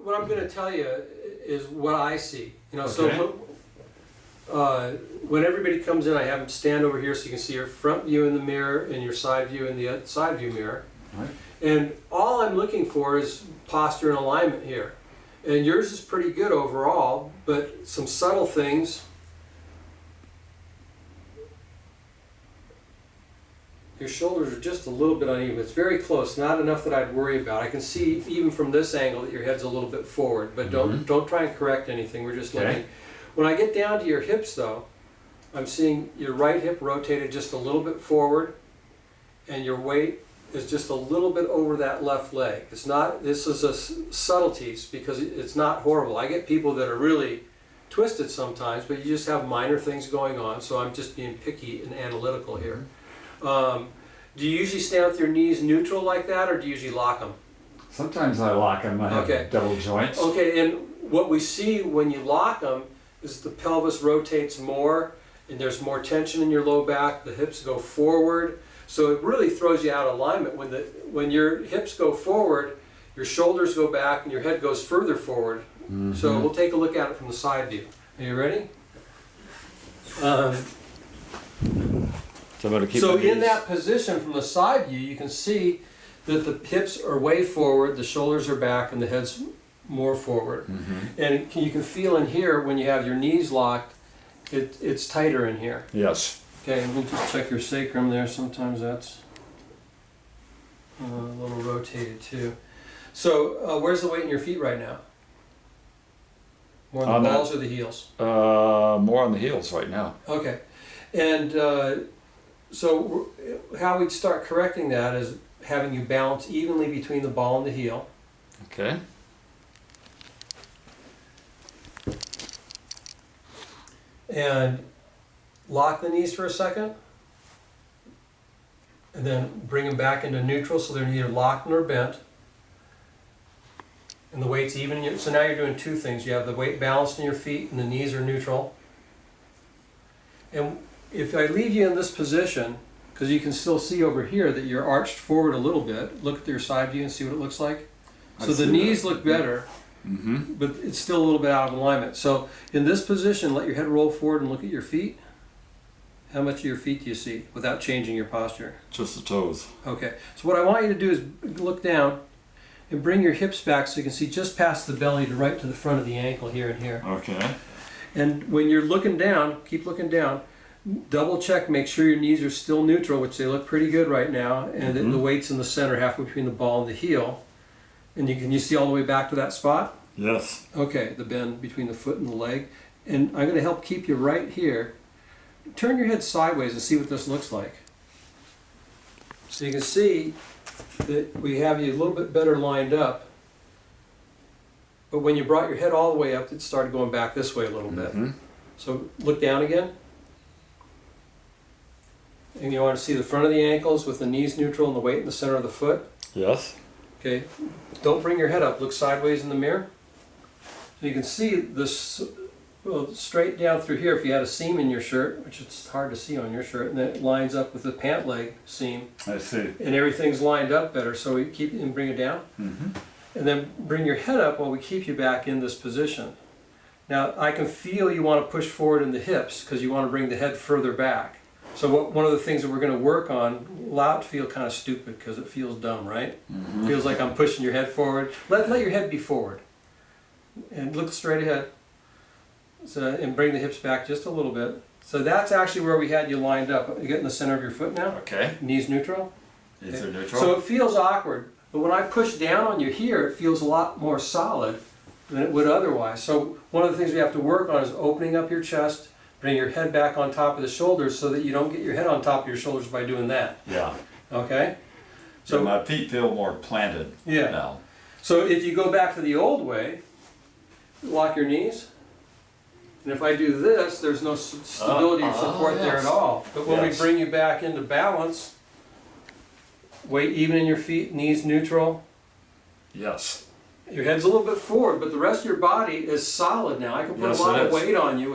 what I'm going to tell you is what I see. You know, Okay. when everybody comes in, I have them stand over here so you can see your front view in the mirror and your side view in the side view mirror. Right. And all I'm looking for is posture and alignment here. And yours is pretty good overall, but some subtle things. Your shoulders are just a little bit uneven. It's very close, not enough that I'd worry about. I can see even from this angle that your head's a little bit forward, but don't try and correct anything. We're just looking. When I get down to your hips though, I'm seeing your right hip rotated just a little bit forward, and your weight is just a little bit over that left leg. It's not, this is a subtleties because it's not horrible. I get people that are really twisted sometimes, but you just have minor things going on, so I'm just being picky and analytical here. Do you usually stand with your knees neutral like that, or do you usually lock them? Sometimes I lock them. I have Okay. double joints. Okay, and what we see when you lock them is the pelvis rotates more, and there's more tension in your low back, the hips go forward, so it really throws you out of alignment. When your hips go forward, your shoulders go back and your head goes further forward. So we'll take a look at it from the side view. Are you ready? So I'm going to keep So my in knees- that position from the side view, you can see that the hips are way forward, the shoulders are back, and the head's more forward. And you can feel in here when you have your knees locked, it's tighter in here. Yes. Okay, and we'll just check your sacrum there. Sometimes that's a little rotated too. So where's the weight in your feet right now? More on the balls or the heels? More on the heels right now. Okay, and so how we'd start correcting that is having you balance evenly between the ball and the heel. Okay. And lock the knees for a second. And then bring them back into neutral so they're neither locked nor bent. And the weight's even. So now you're doing two things. You have the weight balanced in your feet and the knees are neutral. And if I leave you in this position, because you can still see over here that you're arched forward a little bit, look at your side view and see what it looks like. So the knees look better, but it's still a little bit out of alignment. So in this position, let your head roll forward and look at your feet. How much of your feet do you see without changing your posture? Just the toes. Okay, so what I want you to do is look down and bring your hips back so you can see just past the belly to right to the front of the ankle here and here. Okay. And when you're looking down, keep looking down, double check, make sure your knees are still neutral, which they look pretty good right now, and that the weight's in the center, halfway between the ball and the heel. And can you see all the way back to that spot? Yes. Okay, the bend between the foot and the leg. And I'm going to help keep you right here. Turn your head sideways and see what this looks like. So you can see that we have you a little bit better lined up. But when you brought your head all the way up, it started going back this way a little bit. So look down again. And you want to see the front of the ankles with the knees neutral and the weight in the center of the foot. Yes. Okay, don't bring your head up, look sideways in the mirror. So you can see this, well, straight down through here if you had a seam in your shirt, which it's hard to see on your shirt, and then it lines up with the pant leg seam. I see. And everything's lined up better, so we keep and bring it down. And then bring your head up while we keep you back in this position. Now I can feel you want to push forward in the hips because you want to bring the head further back. So one of the things that we're going to work on, allow it to feel kind of stupid because it feels dumb, right? It feels like I'm pushing your head forward. Let your head be forward. And look straight ahead. So, and bring the hips back just a little bit. So that's actually where we had you lined up. You get in the center of your foot now? Okay. Knees neutral? Is there neutral? So it feels awkward, but when I push down on you here, it feels a lot more solid than it would otherwise. So one of the things we have to work on is opening up your chest, bring your head back on top of the shoulders so that you don't get your head on top of your shoulders by doing that. Yeah. Okay? So my feet feel more planted now. So if you go back to the old way, lock your knees. And if I do this, there's no stability or support there at all. But when we bring you back into balance, weight even in your feet, knees neutral. Yes. Your head's a little bit forward, but the rest of your body is solid now. I can put a lot of weight on you